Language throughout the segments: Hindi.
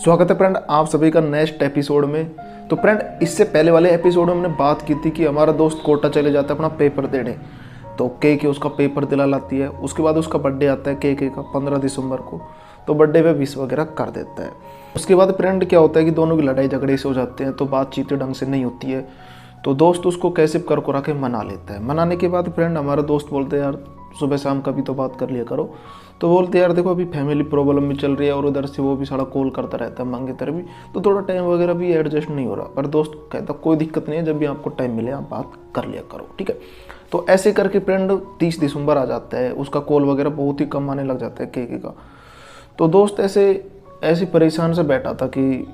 स्वागत है फ्रेंड आप सभी का नेक्स्ट एपिसोड में। तो फ्रेंड इससे पहले वाले एपिसोड में हमने बात की थी कि हमारा दोस्त कोटा चले जाता है अपना पेपर देने। तो के उसका पेपर दिला लाती है। उसके बाद उसका बर्थडे आता है के का 15 दिसंबर को। तो बर्थडे पे विश वगैरह कर देता है। उसके बाद फ्रेंड क्या होता है कि दोनों की लड़ाई झगड़े से हो जाते हैं, तो बातचीत ढंग से नहीं होती है। तो दोस्त उसको कैसे कर कुरा के मना लेता है। मनाने के बाद फ्रेंड हमारा दोस्त बोलते हैं यार सुबह शाम कभी तो बात कर लिया करो। तो बोलते यार देखो अभी फैमिली प्रॉब्लम भी चल रही है और उधर से वो भी सारा कॉल करता रहता है मंगेतर भी, तो थोड़ा टाइम वगैरह भी एडजस्ट नहीं हो रहा। पर दोस्त कहता कोई दिक्कत नहीं है, जब भी आपको टाइम मिले आप बात कर लिया करो, ठीक है। तो ऐसे करके फ्रेंड 30 दिसंबर आ जाता है। उसका कॉल वगैरह बहुत ही कम आने लग जाता है के का। तो दोस्त ऐसे परेशान से बैठा था कि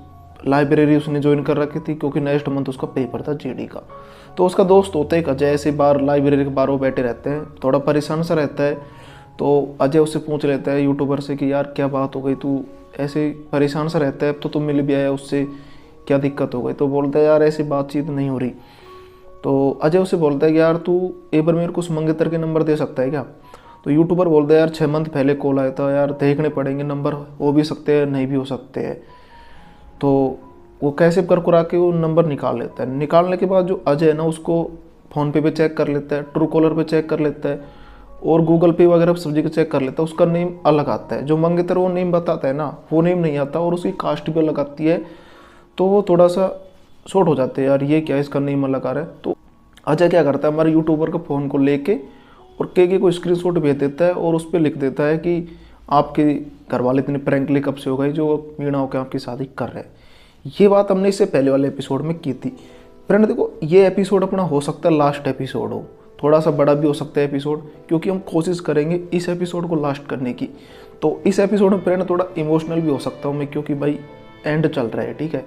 लाइब्रेरी उसने ज्वाइन कर रखी थी क्योंकि नेक्स्ट मंथ उसका पेपर था जीडी का। तो उसका दोस्त होता है कि अजय ऐसे बार लाइब्रेरी के बाहर वो बैठे रहते हैं, थोड़ा परेशान सा रहता है। तो अजय उससे पूछ लेता है यूट्यूबर से कि यार क्या बात हो गई, तू ऐसे परेशान सा रहता है, अब तो तुम मिल भी आया, उससे क्या दिक्कत हो गई। तो बोलता है यार ऐसी बातचीत नहीं हो रही। तो अजय उससे बोलता है कि यार तू एक बार मेरे को उस मंगेतर के नंबर दे सकता है क्या। तो यूट्यूबर बोलता है यार 6 मंथ पहले कॉल आया था यार, देखने पड़ेंगे, नंबर हो भी सकते हैं नहीं भी हो सकते हैं। तो वो कैसे कर कुरा के वो नंबर निकाल लेता है। निकालने के बाद जो अजय है ना उसको फ़ोनपे पे चेक कर लेता है, ट्रू कॉलर पे चेक कर लेता है और गूगल पे वगैरह सब जगह चेक कर लेता है। उसका नेम अलग आता है, जो मंगेतर वो नेम बताता है ना वो नेम नहीं आता और उसकी कास्ट भी अलग आती है। तो वो थोड़ा सा शॉर्ट हो जाते हैं यार ये क्या इसका नेम अलग आ रहा है। तो अजय क्या करता है हमारे यूट्यूबर के फ़ोन को लेके और के को स्क्रीनशॉट भेज देता है और उस पर लिख देता है कि आपके घर वाले इतने प्रैंकली कब से हो गए जो मीणा होकर आपकी शादी कर रहे हैं। ये बात हमने इससे पहले वाले एपिसोड में की थी। फ्रेंड देखो ये एपिसोड अपना हो सकता है लास्ट एपिसोड हो, थोड़ा सा बड़ा भी हो सकता है एपिसोड, क्योंकि हम कोशिश करेंगे इस एपिसोड को लास्ट करने की। तो इस एपिसोड में फ्रेंड थोड़ा इमोशनल भी हो सकता हूँ मैं, क्योंकि भाई एंड चल रहा है, ठीक है।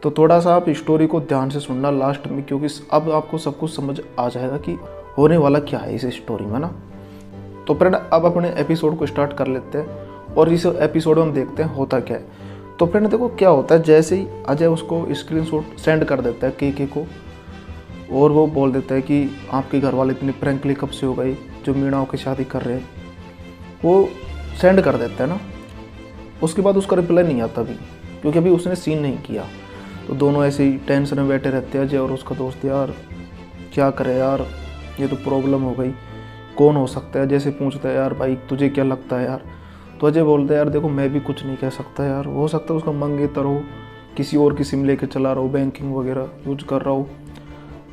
तो थोड़ा सा आप स्टोरी को ध्यान से सुनना लास्ट में, क्योंकि अब आपको सब कुछ समझ आ जाएगा कि होने वाला क्या है इस स्टोरी में ना। तो फ्रेंड अब अपने एपिसोड को स्टार्ट कर लेते हैं और इस एपिसोड में हम देखते हैं होता क्या है। तो फ्रेंड देखो क्या होता है, जैसे ही अजय उसको स्क्रीनशॉट सेंड कर देता है के को और वो बोल देता है कि आपके घर वाले इतनी प्रैंकली कब से हो गई जो मीणाओं की शादी कर रहे हैं, वो सेंड कर देता है ना। उसके बाद उसका रिप्लाई नहीं आता अभी, क्योंकि अभी उसने सीन नहीं किया। तो दोनों ऐसे ही टेंशन में बैठे रहते हैं अजय और उसका दोस्त। यार क्या करे यार, ये तो प्रॉब्लम हो गई, कौन हो सकता है। जैसे पूछता है यार भाई तुझे क्या लगता है यार। तो अजय बोलता है यार देखो मैं भी कुछ नहीं कह सकता यार, हो सकता है उसका मंगेतर हो, किसी और की सिम लेके चला रहा हो, बैंकिंग वगैरह यूज कर रहा हो,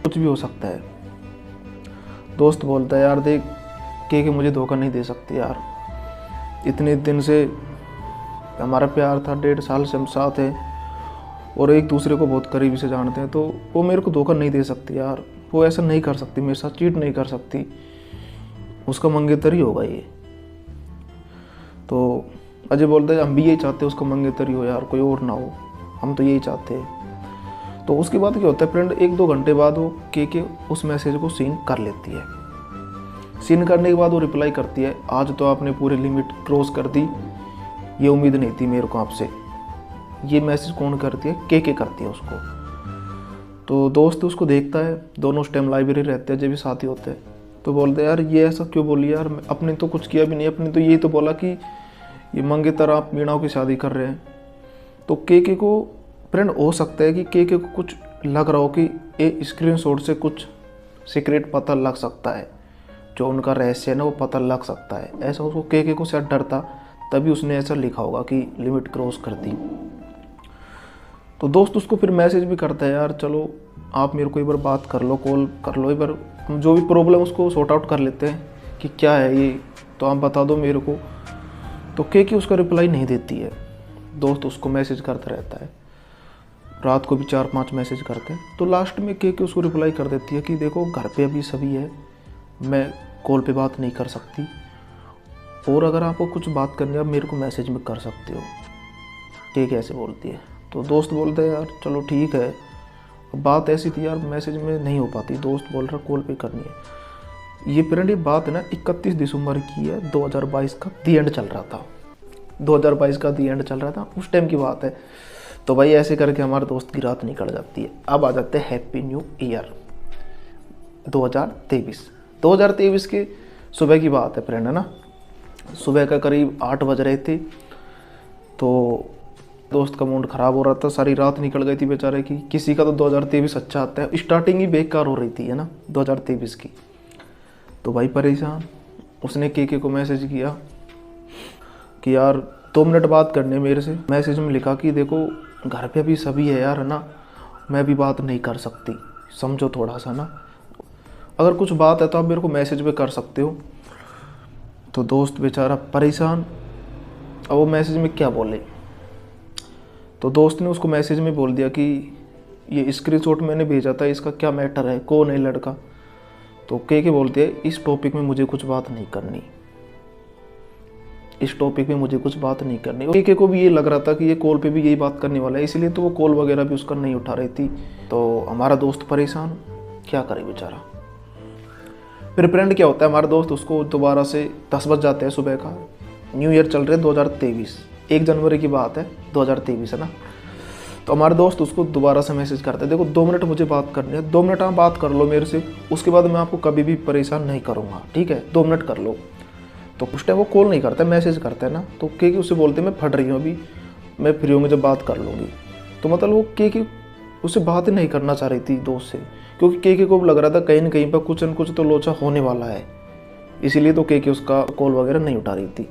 कुछ भी हो सकता है। दोस्त बोलता है यार देख के मुझे धोखा नहीं दे सकते यार, इतने दिन से हमारा प्यार था, 1.5 साल से हम साथ हैं और एक दूसरे को बहुत करीबी से जानते हैं, तो वो मेरे को धोखा नहीं दे सकती यार, वो ऐसा नहीं कर सकती, मेरे साथ चीट नहीं कर सकती, उसका मंगेतर ही होगा ये। तो अजय बोलता है हम भी यही चाहते हैं उसका मंगेतर ही हो यार, कोई और ना हो, हम तो यही चाहते हैं। तो उसके बाद क्या होता है फ्रेंड, 1-2 घंटे बाद वो के उस मैसेज को सीन कर लेती है। सीन करने के बाद वो रिप्लाई करती है आज तो आपने पूरी लिमिट क्रॉस कर दी, ये उम्मीद नहीं थी मेरे को आपसे। ये मैसेज कौन करती है, के करती है उसको। तो दोस्त उसको देखता है, दोनों उस टाइम लाइब्रेरी रहते हैं जब भी साथी होते हैं। तो बोलते हैं यार ये ऐसा क्यों बोली यार, अपने तो कुछ किया भी नहीं, अपने तो यही तो बोला कि ये मंगेतर आप मीणाओं की शादी कर रहे हैं। तो के को फ्रेंड हो सकता है कि के को कुछ लग रहा हो कि ये स्क्रीनशॉट से कुछ सीक्रेट पता लग सकता है, जो उनका रहस्य है ना वो पता लग सकता है। ऐसा उसको के को शायद डर था, तभी उसने ऐसा लिखा होगा कि लिमिट क्रॉस कर दी। तो दोस्त उसको फिर मैसेज भी करता है यार चलो आप मेरे को एक बार बात कर लो, कॉल कर लो, एक बार हम जो भी प्रॉब्लम उसको सॉर्ट आउट कर लेते हैं कि क्या है ये, तो आप बता दो मेरे को। तो के उसका रिप्लाई नहीं देती है। दोस्त उसको मैसेज करता रहता है, रात को भी 4-5 मैसेज करते हैं। तो लास्ट में के उसको रिप्लाई कर देती है कि देखो घर पे अभी सभी है, मैं कॉल पे बात नहीं कर सकती, और अगर आपको कुछ बात करनी है आप मेरे को मैसेज में कर सकते हो। के कैसे बोलती है। तो दोस्त बोलते हैं यार चलो ठीक है, बात ऐसी थी यार मैसेज में नहीं हो पाती, दोस्त बोल रहा कॉल पे करनी है। ये फ्रेंड ये बात है ना 31 दिसंबर की है, 2022 का दी एंड चल रहा था, 2022 का दी एंड चल रहा था, उस टाइम की बात है। तो भाई ऐसे करके हमारे दोस्त की रात निकल जाती है। अब आ जाते हैं हैप्पी न्यू ईयर 2023 के सुबह की बात है फ्रेंड, है ना। सुबह का करीब 8 बज रहे थे। तो दोस्त का मूड ख़राब हो रहा था, सारी रात निकल गई थी बेचारे की। किसी का तो 2023 अच्छा आता है, स्टार्टिंग ही बेकार हो रही थी है ना 2023 की। तो भाई परेशान, उसने के को मैसेज किया कि यार 2 मिनट बात करने मेरे से। मैसेज में लिखा कि देखो घर पे भी सभी है यार है ना, मैं भी बात नहीं कर सकती, समझो थोड़ा सा ना, अगर कुछ बात है तो आप मेरे को मैसेज पे कर सकते हो। तो दोस्त बेचारा परेशान, अब वो मैसेज में क्या बोले। तो दोस्त ने उसको मैसेज में बोल दिया कि ये स्क्रीनशॉट मैंने भेजा था, इसका क्या मैटर है, कौन है लड़का। तो के बोलते हैं इस टॉपिक में मुझे कुछ बात नहीं करनी, इस टॉपिक में मुझे कुछ बात नहीं करनी। के को भी ये लग रहा था कि ये कॉल पे भी यही बात करने वाला है, इसलिए तो वो कॉल वगैरह भी उसका नहीं उठा रही थी। तो हमारा दोस्त परेशान, क्या करे बेचारा। फिर फ्रेंड क्या होता है, हमारा दोस्त उसको दोबारा से 10 बज जाते हैं सुबह का, न्यू ईयर चल रहे 2023, 1 जनवरी की बात है 2023 है ना। तो हमारे दोस्त उसको दोबारा से मैसेज करते हैं, देखो 2 मिनट मुझे बात करनी है, 2 मिनट आप बात कर लो मेरे से, उसके बाद मैं आपको कभी भी परेशान नहीं करूँगा, ठीक है 2 मिनट कर लो। तो उस टाइम वो कॉल नहीं करता, मैसेज करता है ना। तो के उससे बोलते मैं फट रही हूँ अभी, मैं फ्री होंगे जब बात कर लूँगी। तो मतलब वो के उससे बात ही नहीं करना चाह रही थी दोस्त से, क्योंकि के को लग रहा था कहीं ना कहीं पर कुछ न कुछ तो लोचा होने वाला है, इसीलिए तो के उसका कॉल वगैरह नहीं उठा रही थी।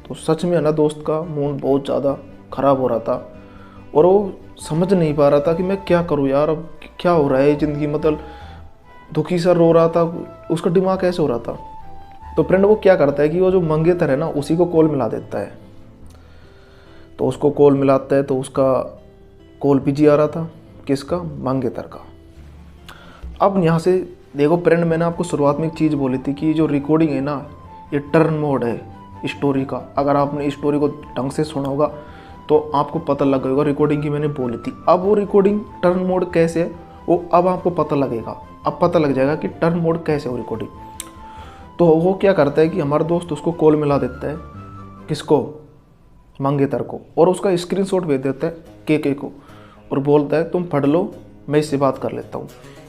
तो सच में है ना दोस्त का मूड बहुत ज़्यादा ख़राब हो रहा था, और वो समझ नहीं पा रहा था कि मैं क्या करूँ यार, अब क्या हो रहा है ज़िंदगी, मतलब दुखी सा रो रहा था, उसका दिमाग ऐसे हो रहा था। तो फ्रेंड वो क्या करता है कि वो जो मंगेतर है ना उसी को कॉल मिला देता है। तो उसको कॉल मिलाता है तो उसका कॉल बिजी आ रहा था, किसका, मंगेतर का। अब यहाँ से देखो फ्रेंड, मैंने आपको शुरुआत में एक चीज़ बोली थी कि जो रिकॉर्डिंग है ना, ये टर्न मोड है स्टोरी का। अगर आपने स्टोरी को ढंग से सुना होगा तो आपको पता लग गया होगा, रिकॉर्डिंग की मैंने बोली थी। अब वो रिकॉर्डिंग टर्न मोड कैसे है वो अब आपको पता लगेगा, अब पता लग जाएगा कि टर्न मोड कैसे हो रिकॉर्डिंग। तो वो क्या करता है कि हमारा दोस्त उसको कॉल मिला देता है, किसको, मंगेतर को, और उसका स्क्रीनशॉट भेज देता है के को, और बोलता है तुम पढ़ लो, मैं इससे बात कर लेता हूँ।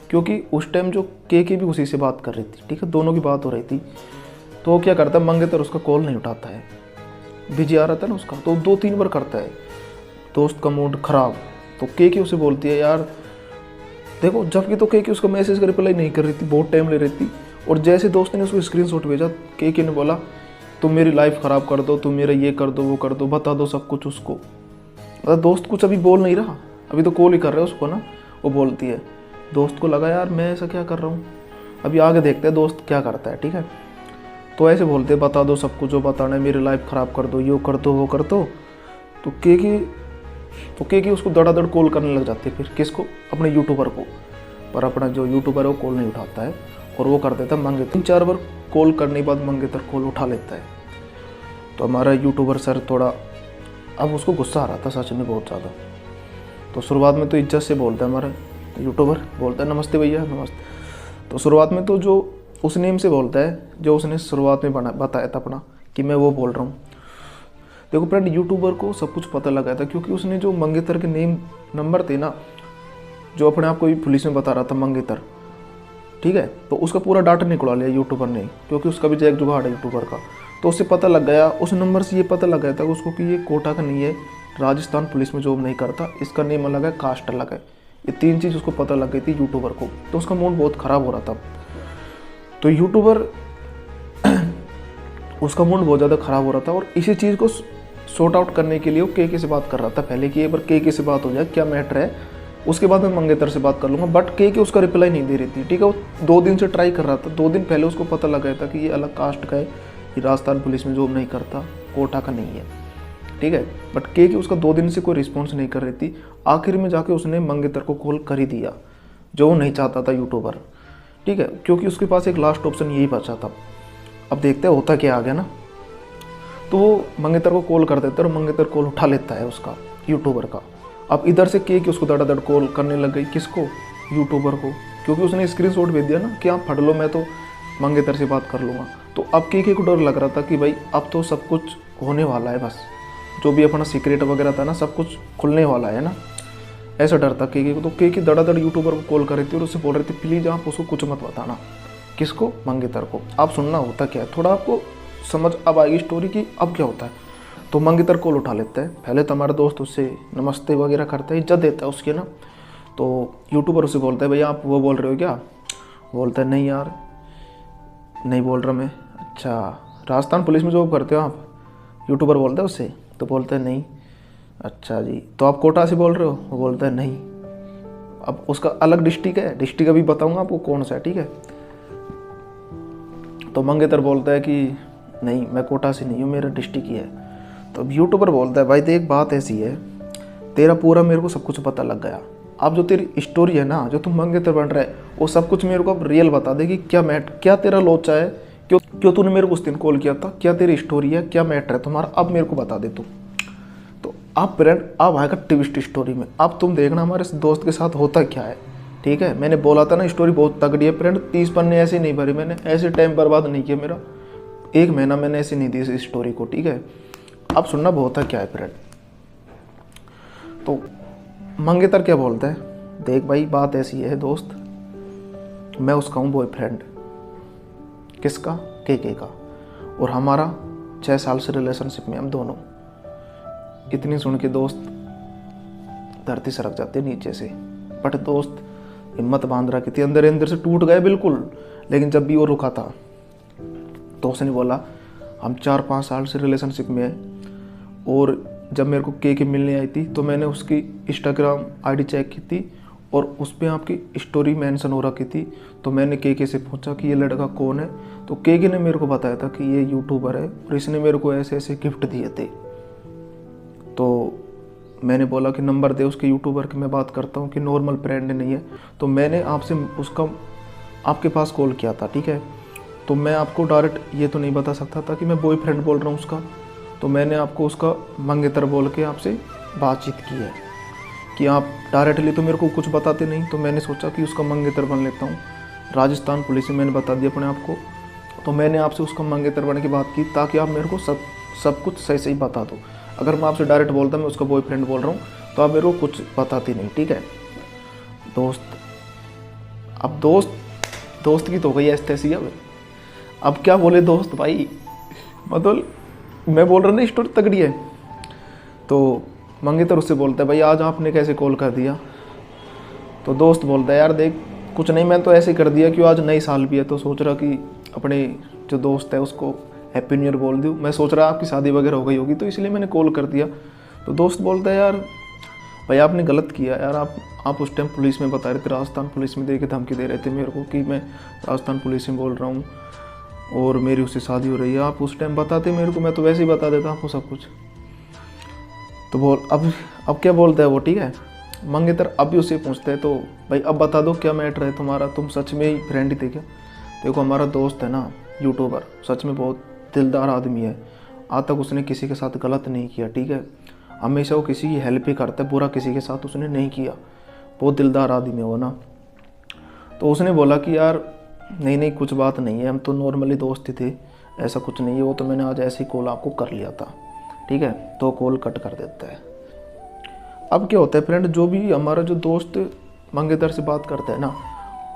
क्योंकि उस टाइम जो के भी उसी से बात कर रही थी, ठीक है, दोनों की बात हो रही थी। तो वो क्या करता है, मंगेतर उसका कॉल नहीं उठाता है, बिजी आ रहा था ना उसका, तो 2-3 बार करता है। दोस्त का मूड खराब। तो के उसे बोलती है यार देखो, जबकि तो के उसका मैसेज का रिप्लाई नहीं कर रही थी, बहुत टाइम ले रही थी। और जैसे दोस्त ने उसको स्क्रीनशॉट भेजा, के ने बोला तुम मेरी लाइफ ख़राब कर दो, तुम मेरा ये कर दो वो कर दो, बता दो सब कुछ उसको। मतलब दोस्त कुछ अभी बोल नहीं रहा, अभी तो कॉल ही कर रहे हैं उसको ना। वो बोलती है, दोस्त को लगा यार मैं ऐसा क्या कर रहा हूँ, अभी आगे देखते हैं दोस्त क्या करता है, ठीक है। तो ऐसे बोलते बता दो सब कुछ जो बताना है, मेरी लाइफ ख़राब कर दो, यो कर दो वो कर दो। तो के उसको दड़ादड़ कॉल करने लग जाते, फिर किसको, अपने यूट्यूबर को। पर अपना जो यूट्यूबर है वो कॉल नहीं उठाता है, और वो कर देता है मंगेतर। 3-4 बार कॉल करने के बाद मंगेतर कॉल उठा लेता है। तो हमारा यूट्यूबर सर थोड़ा, अब उसको गुस्सा आ रहा था सच में बहुत ज़्यादा। तो शुरुआत में तो इज्जत से बोलता है हमारा यूट्यूबर, बोलता है नमस्ते भैया नमस्ते। तो शुरुआत में तो जो उस नेम से बोलता है जो उसने शुरुआत में बताया था अपना, कि मैं वो बोल रहा हूँ। देखो फ्रेंड, यूट्यूबर को सब कुछ पता लगा था, क्योंकि उसने जो मंगेतर के नेम नंबर थे ना, जो अपने आप को भी पुलिस में बता रहा था मंगेतर, ठीक है, तो उसका पूरा डाटा निकलवा लिया यूट्यूबर ने, क्योंकि उसका भी एक जुगाड़ है यूट्यूबर का। तो उससे पता लग गया, उस नंबर से ये पता लग गया था उसको कि ये कोटा का नहीं है, राजस्थान पुलिस में जॉब नहीं करता, इसका नेम अलग है, कास्ट अलग है। ये 3 चीज़ उसको पता लग गई थी यूट्यूबर को। तो उसका मूड बहुत ख़राब हो रहा था। तो यूट्यूबर उसका मूड बहुत ज़्यादा ख़राब हो रहा था, और इसी चीज़ को सॉर्ट आउट करने के लिए वो के से बात कर रहा था पहले, कि एक बार के से बात हो जाए, क्या मैटर है, उसके बाद मैं मंगेतर से बात कर लूँगा। बट के उसका रिप्लाई नहीं दे रही थी, ठीक है। वो 2 दिन से ट्राई कर रहा था, 2 दिन पहले उसको पता लग गया था कि ये अलग कास्ट का है, ये राजस्थान पुलिस में जॉब नहीं करता, कोटा का नहीं है, ठीक है। बट के उसका 2 दिन से कोई रिस्पॉन्स नहीं कर रही थी। आखिर में जाके उसने मंगेतर को कॉल कर ही दिया, जो वो नहीं चाहता था यूट्यूबर, ठीक है, क्योंकि उसके पास एक लास्ट ऑप्शन यही बचा था। अब देखते हैं होता क्या आ गया ना। तो वो मंगेतर को कॉल कर देता है, और मंगेतर कॉल उठा लेता है उसका, यूट्यूबर का। अब इधर से के उसको दड़ादड़ कॉल करने लग गई, किसको, यूट्यूबर को, क्योंकि उसने स्क्रीनशॉट भेज दिया ना कि आप पढ़ लो, मैं तो मंगेतर से बात कर लूँगा। तो अब के को डर लग रहा था कि भाई अब तो सब कुछ होने वाला है, बस जो भी अपना सीक्रेट वगैरह था ना, सब कुछ खुलने वाला है ना, ऐसा डर था के को। तो के दड़ादड़ यूट्यूबर को कॉल कर रही थी, और उससे बोल रही थी प्लीज़ आप उसको कुछ मत बताना, किसको, मंगेतर को। आप सुनना होता क्या है, थोड़ा आपको समझ अब आएगी स्टोरी की अब क्या होता है। तो मंगेतर कॉल उठा लेता है। पहले तो हमारा दोस्त उससे नमस्ते वगैरह करता है, इज्जत देता है उसकी ना। तो यूट्यूबर उससे बोलता है भैया आप वो बोल रहे हो क्या? बोलता है नहीं यार, नहीं बोल रहा मैं। अच्छा, राजस्थान पुलिस में जॉब करते हो आप? यूट्यूबर बोलता है उससे। तो बोलता है नहीं। अच्छा जी, तो आप कोटा से बोल रहे हो? वो बोलता है नहीं। अब उसका अलग डिस्ट्रिक्ट है, डिस्ट्रिक्ट अभी बताऊंगा आपको कौन सा है, ठीक है। तो मंगेतर बोलता है कि नहीं, मैं कोटा से नहीं हूँ, मेरा डिस्ट्रिक्ट ही है। तो अब यूट्यूबर बोलता है भाई देख बात ऐसी है, तेरा पूरा मेरे को सब कुछ पता लग गया। अब जो तेरी स्टोरी है ना, जो तुम मंगेतर बन रहा है, वो सब कुछ मेरे को अब रियल बता दे कि क्या तेरा लोचा है, क्यों तूने मेरे को उस दिन कॉल किया था, क्या तेरी स्टोरी है, क्या मैटर है तुम्हारा, अब मेरे को बता दे तू। तो अब फ्रेंड अब आएगा ट्विस्ट स्टोरी में। अब तुम देखना हमारे दोस्त के साथ होता क्या है, ठीक है। मैंने बोला था ना स्टोरी बहुत तगड़ी है फ्रेंड, 30 पन्ने ऐसे नहीं भरी मैंने, ऐसे टाइम बर्बाद नहीं किया मेरा, 1 महीना मैंने ऐसे नहीं दी इस स्टोरी को, ठीक है। अब सुनना बहुत है क्या है फ्रेंड। तो मंगेतर क्या बोलता है, देख भाई बात ऐसी है दोस्त, मैं उसका हूँ बॉयफ्रेंड। किसका? के का। और हमारा 6 साल से रिलेशनशिप में हम दोनों। इतनी सुन के दोस्त धरती सरक जाती है नीचे से। बट दोस्त हिम्मत बांध रखी थी, अंदर अंदर से टूट गए बिल्कुल। लेकिन जब भी वो रुका था तो उसने बोला हम 4-5 साल से रिलेशनशिप में हैं, और जब मेरे को के मिलने आई थी तो मैंने उसकी इंस्टाग्राम आईडी चेक की थी और उस पर आपकी स्टोरी मेंशन हो रखी थी। तो मैंने के से पूछा कि ये लड़का कौन है, तो के ने मेरे को बताया था कि ये यूट्यूबर है और इसने मेरे को ऐसे ऐसे गिफ्ट दिए थे। तो मैंने बोला कि नंबर दे उसके यूट्यूबर की, मैं बात करता हूँ कि नॉर्मल फ्रेंड नहीं है। तो मैंने आपसे उसका आपके पास कॉल किया था, ठीक है। तो मैं आपको डायरेक्ट ये तो नहीं बता सकता था कि मैं बॉयफ्रेंड बोल रहा हूँ उसका। तो मैंने आपको उसका मंगेतर बोल के आपसे बातचीत की है कि आप डायरेक्टली तो मेरे को कुछ बताते नहीं। तो मैंने सोचा कि उसका मंगेतर बन लेता हूँ। राजस्थान पुलिस में मैंने बता दिया अपने आप को। तो मैंने आपसे उसका मंगेतर बनने की बात की ताकि आप मेरे को सब कुछ सही सही बता दो। अगर मैं आपसे डायरेक्ट बोलता मैं उसका बॉयफ्रेंड बोल रहा हूँ तो आप मेरे को कुछ बताती नहीं, ठीक है दोस्त। अब दोस्त की तो हो गई ऐसी। अब क्या बोले दोस्त भाई, मतलब मैं बोल रहा ना स्टोरी तगड़ी है। तो मंगेतर उससे बोलता है भाई आज आपने कैसे कॉल कर दिया? तो दोस्त बोलता है यार देख कुछ नहीं, मैं तो ऐसे कर दिया कि आज नई साल भी है तो सोच रहा कि अपने जो दोस्त है उसको हैप्पी न्यू ईयर बोल दूँ। मैं सोच रहा आपकी शादी वगैरह हो गई होगी तो इसलिए मैंने कॉल कर दिया। तो दोस्त बोलता है यार भाई आपने गलत किया यार, आप उस टाइम पुलिस में बता रहे थे, राजस्थान पुलिस में दे के धमकी दे रहे थे मेरे को कि मैं राजस्थान पुलिस में बोल रहा हूँ और मेरी उससे शादी हो रही है। आप उस टाइम बताते मेरे को, मैं तो वैसे ही बता देता आपको सब कुछ। तो बोल अब क्या बोलता है वो, ठीक है। मंगेतर अब भी उससे पूछता है तो भाई अब बता दो क्या मैटर है तुम्हारा, तुम सच में ही फ्रेंड ही थे क्या? देखो हमारा दोस्त है ना यूट्यूबर, सच में बहुत दिलदार आदमी है। आज तक उसने किसी के साथ गलत नहीं किया, ठीक है। हमेशा वो किसी की हेल्प ही करता है, बुरा किसी के साथ उसने नहीं किया। बहुत दिलदार आदमी है वो ना। तो उसने बोला कि यार नहीं कुछ बात नहीं है, हम तो नॉर्मली दोस्त ही थे, ऐसा कुछ नहीं है। वो तो मैंने आज ऐसे ही कॉल आपको कर लिया था, ठीक है। तो कॉल कट कर देता है। अब क्या होता है फ्रेंड, जो भी हमारा जो दोस्त मंगेतर से बात करता है ना,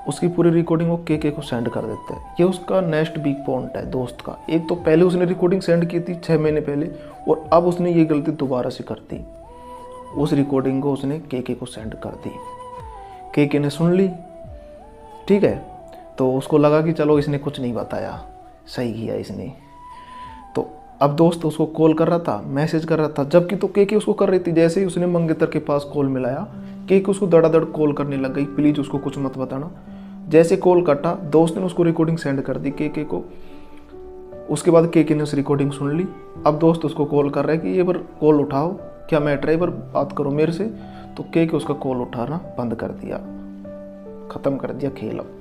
उसकी पूरी रिकॉर्डिंग वो के को सेंड कर देता है। ये उसका नेक्स्ट बिग पॉइंट है दोस्त का। एक तो पहले उसने रिकॉर्डिंग सेंड की थी 6 महीने पहले, और अब उसने ये गलती दोबारा से कर दी। उस रिकॉर्डिंग को उसने के को सेंड कर दी। के ने सुन ली, ठीक है। तो उसको लगा कि चलो इसने कुछ नहीं बताया, सही किया इसने। तो अब दोस्त उसको कॉल कर रहा था, मैसेज कर रहा था, जबकि तो के उसको कर रही थी। जैसे ही उसने मंगेतर के पास कॉल मिलाया, के उसको दड़ादड़ कॉल करने लग गई, प्लीज़ उसको कुछ मत बताना। जैसे कॉल कटा, दोस्त ने उसको रिकॉर्डिंग सेंड कर दी के को। उसके बाद के ने उस रिकॉर्डिंग सुन ली। अब दोस्त उसको कॉल कर रहा है कि ये बार कॉल उठाओ, क्या मैटर है, एक बार बात करो मेरे से। तो के उसका कॉल उठाना बंद कर दिया, ख़त्म कर दिया खेल। अब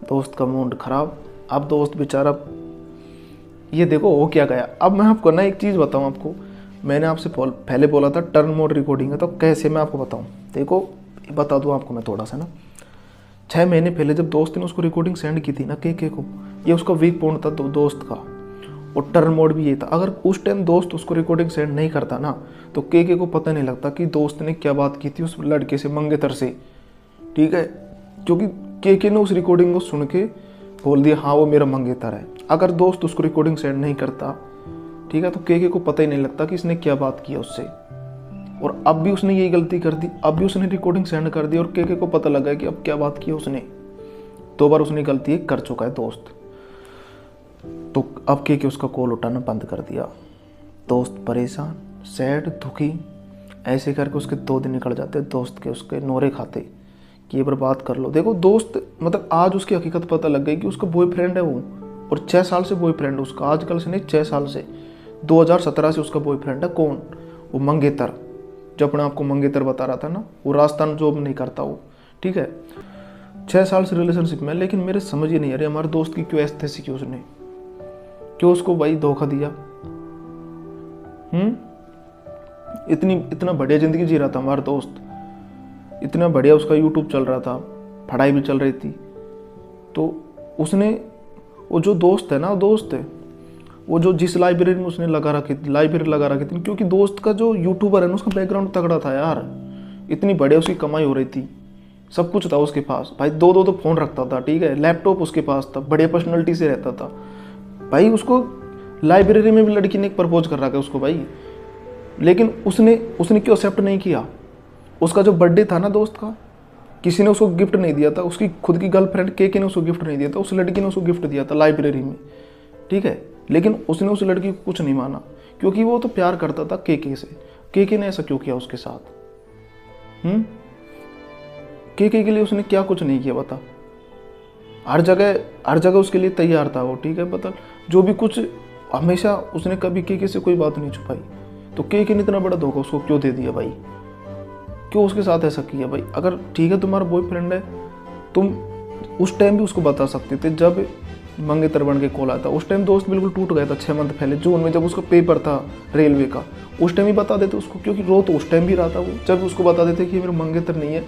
दोस्त का मूड खराब। अब दोस्त बेचारा, ये देखो हो क्या गया। अब मैं आपको ना एक चीज़ बताऊं आपको, मैंने आपसे पहले बोला था टर्न मोड रिकॉर्डिंग है, तो कैसे मैं आपको बताऊं। देखो बता दूं आपको मैं थोड़ा सा ना, 6 महीने पहले जब दोस्त ने उसको रिकॉर्डिंग सेंड की थी ना के को, ये उसका वीक पॉइंट था दोस्त का, और टर्न मोड भी ये था। अगर उस टाइम दोस्त उसको रिकॉर्डिंग सेंड नहीं करता ना, तो के को पता नहीं लगता कि दोस्त ने क्या बात की थी उस लड़के से, मंगेतर से, ठीक है। क्योंकि के ने उस रिकॉर्डिंग को सुन के बोल दिया हाँ वो मेरा मंगेतर है। अगर दोस्त उसको रिकॉर्डिंग सेंड नहीं करता ठीक है। तो के को पता ही नहीं लगता कि इसने क्या बात की है उससे, और अब भी उसने यही गलती कर दी, अब भी उसने रिकॉर्डिंग सेंड कर दी और के को पता लगा कि अब क्या बात की उसने। 2 बार उसने गलती कर चुका है दोस्त। तो अब के उसका कॉल उठाना बंद कर दिया। दोस्त परेशान, सैड, दुखी, ऐसे करके उसके 2 दिन निकल जाते दोस्त के उसके नोरे खाते कि ये बर्बाद कर लो। देखो दोस्त मतलब आज उसकी हकीकत पता लग गई कि उसका बॉयफ्रेंड है वो, और 6 साल से बॉयफ्रेंड है उसका, आजकल से नहीं 6 साल से, 2017 से उसका बॉयफ्रेंड है। कौन? वो मंगेतर, जो अपने आप को मंगेतर बता रहा था ना, वो राजस्थान जॉब नहीं करता वो, ठीक है। 6 साल से रिलेशनशिप में, लेकिन मेरे समझ ही नहीं आ रही हमारे दोस्त की क्यों ऐसी की उसने, क्यों उसको भाई धोखा दिया। इतना बढ़िया जिंदगी जी रहा था हमारा दोस्त, इतना बढ़िया उसका यूट्यूब चल रहा था, पढ़ाई भी चल रही थी। तो उसने, वो जो दोस्त है ना, दोस्त है वो जो जिस लाइब्रेरी में उसने लाइब्रेरी लगा रखी थी, क्योंकि दोस्त का जो यूट्यूबर है ना उसका बैकग्राउंड तगड़ा था यार, इतनी बढ़िया उसकी कमाई हो रही थी, सब कुछ था उसके पास भाई, 2 तो फोन रखता था, ठीक है, लैपटॉप उसके पास था, बढ़िया पर्सनैलिटी से रहता था भाई। उसको लाइब्रेरी में भी लड़की ने प्रपोज कर रखा है उसको भाई, लेकिन उसने क्यों एक्सेप्ट नहीं किया। उसका जो बर्थडे था ना दोस्त का, किसी ने उसको गिफ्ट नहीं दिया था, उसकी खुद की गर्लफ्रेंड के ने उसको गिफ्ट नहीं दिया था, उस लड़की ने उसको गिफ्ट दिया था लाइब्रेरी में, ठीक है। लेकिन उसने उस लड़की को कुछ नहीं माना, क्योंकि वो तो प्यार करता था के से। के ने ऐसा क्यों किया उसके साथ? के लिए उसने क्या कुछ नहीं किया बता। हर जगह उसके लिए तैयार था वो, ठीक है। बता जो भी कुछ, हमेशा उसने कभी के से कोई बात नहीं छुपाई। तो के ने इतना बड़ा धोखा उसको क्यों दे दिया भाई, क्यों उसके साथ ऐसा किया भाई? अगर ठीक है तुम्हारा बॉयफ्रेंड है, तुम उस टाइम भी उसको बता सकते थे, जब मंगेतर बन के कॉल आया था उस टाइम दोस्त बिल्कुल टूट गया था 6 मंथ पहले, जून में, जब उसका पेपर था रेलवे का, उस टाइम ही बता देते उसको, क्योंकि रो तो उस टाइम भी रहा था वो। जब उसको बता देते कि ये मेरा मंगेतर नहीं है,